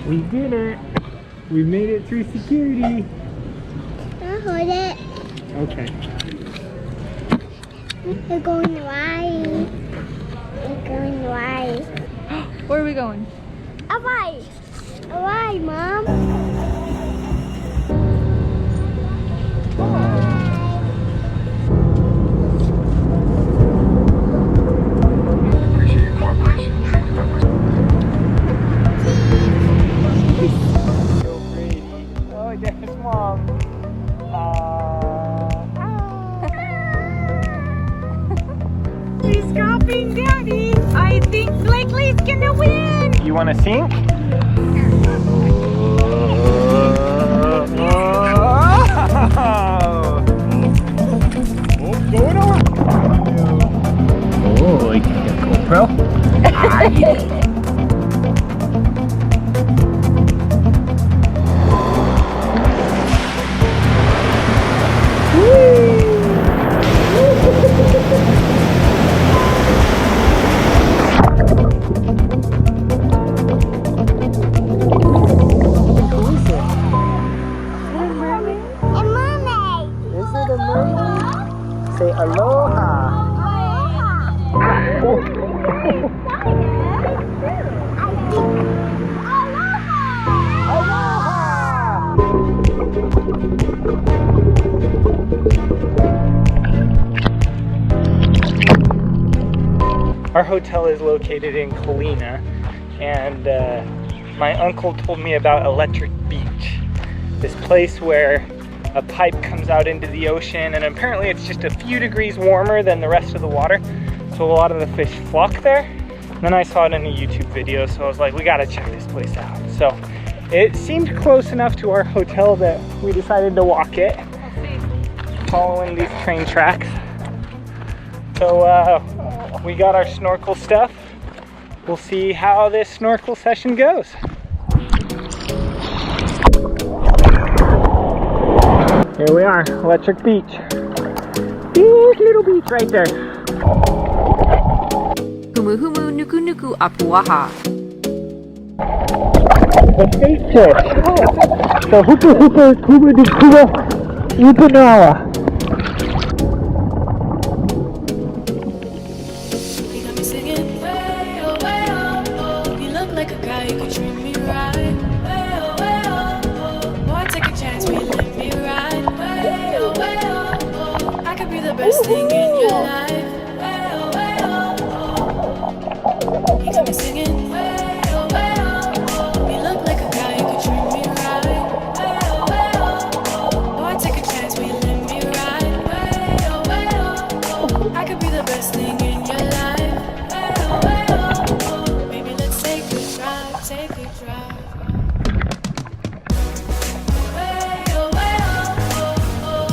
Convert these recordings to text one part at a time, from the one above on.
We did it. We made it through security. I'll hold it. Okay. We're going right. We're going right. Where are we going? Away. Away, Mom. There's Mom. He's copying Daddy. I think Blakely's gonna win. You want to sink? Oh, going on. Oh, you can get a GoPro. Say aloha. Our hotel is located in Colina, and my uncle told me about Electric Beach, this place where a pipe comes out into the ocean, and apparently it's just a few degrees warmer than the rest of the water, so a lot of the fish flock there. And then I saw it in a YouTube video, so I was like, we gotta check this place out. So it seemed close enough to our hotel that we decided to walk it, following these train tracks. So we got our snorkel stuff. We'll see how this snorkel session goes. Here we are, Electric Beach. Big little beach right there. Humu humu nuku nuku apuaha. The state fish. So hoopa hoopa kuba de kuba upanawa. You got me singing way oh way oh oh. You look like a guy who could treat me right. Way oh way oh oh. Boy, take a chance, will you let me ride? Way oh way oh oh. I could be the best thing in your life. Way oh way oh oh. You got me singing way oh way oh oh. You look like a guy who could treat me right. Way oh way oh oh. Boy, take a chance, will you let me ride? Way oh way oh oh. I could be the best thing in your life. Way oh way oh oh. Baby, let's take a drive, take a drive. Way oh way oh oh.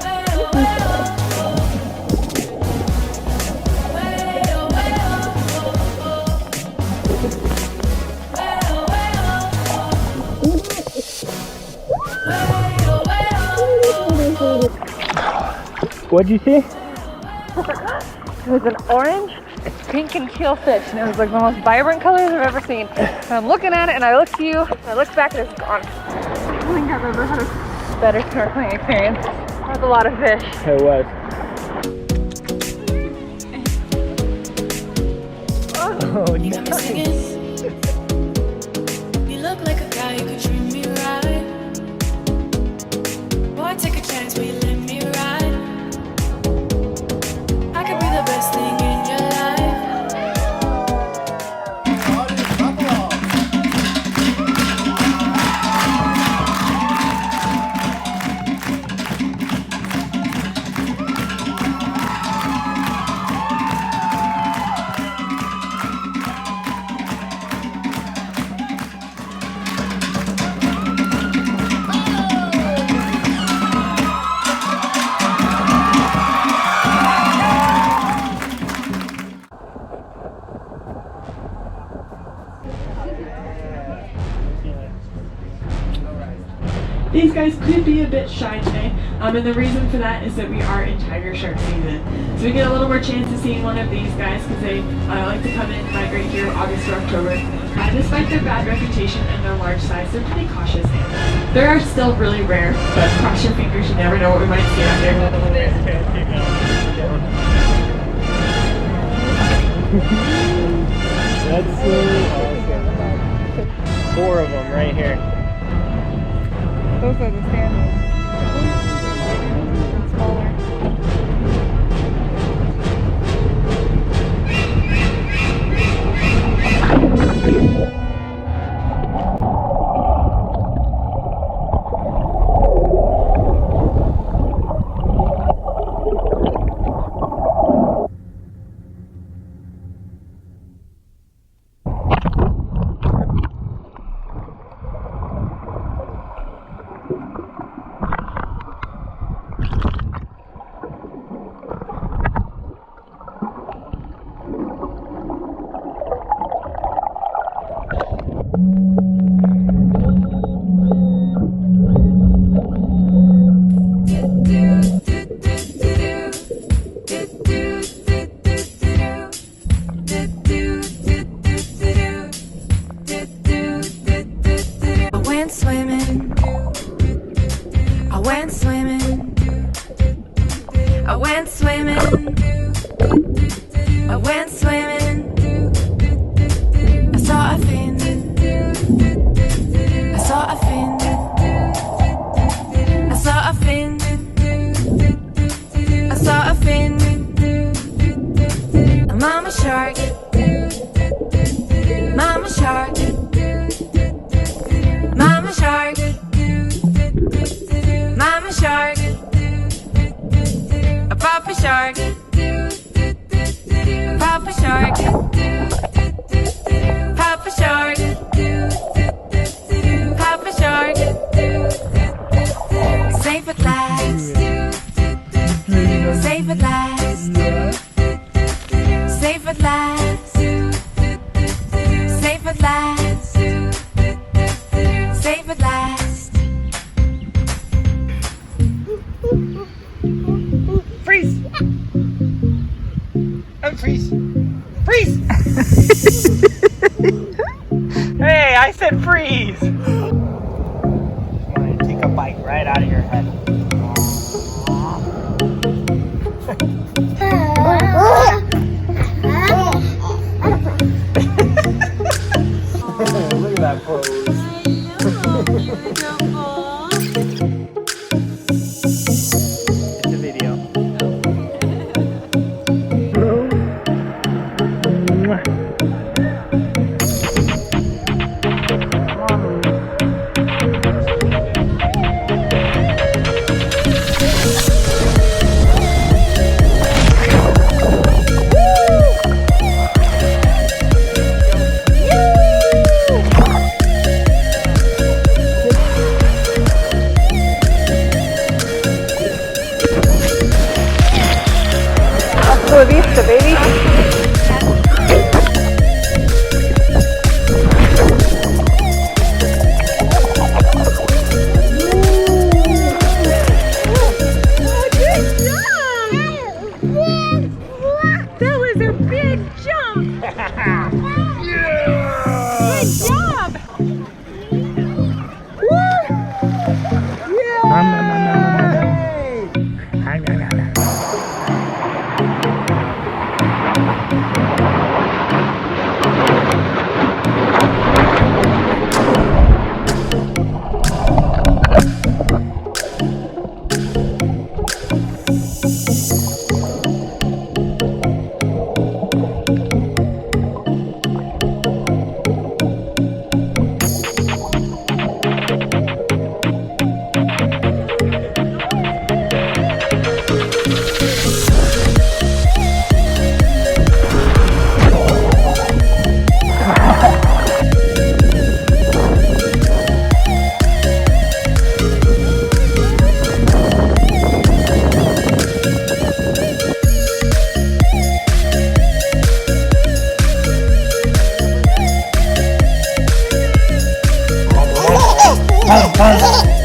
Way oh way oh oh. Way oh way oh oh. Way oh way oh oh. Way oh way oh. What'd you see? It was an orange, pink, and teal fish, and it was like the most vibrant colors I've ever seen. And I'm looking at it, and I looked to you, and I looked back, and it's gone. I don't think I've ever had a better snorkeling experience. That was a lot of fish. It was. Oh, You got me singing. You look like a guy who could treat me right. Boy, take a chance, will you let me ride? I could be the best thing in your life. These guys could be a bit shy today, and the reason for that is that we are in tiger shark season. So we get a little more chance to seeing one of these guys because they like to come in and migrate here August or October. Despite their bad reputation and their large size, they're pretty cautious animals. They are still really rare, but cross your fingers, you never know what we might see out there. That's so awesome. 4 of them right here. Those are the standards. And smaller. Hey, I said freeze! I'm gonna take a bite right out of your head. Look at that pose. It's a video. Hasta la vista, baby. Bye.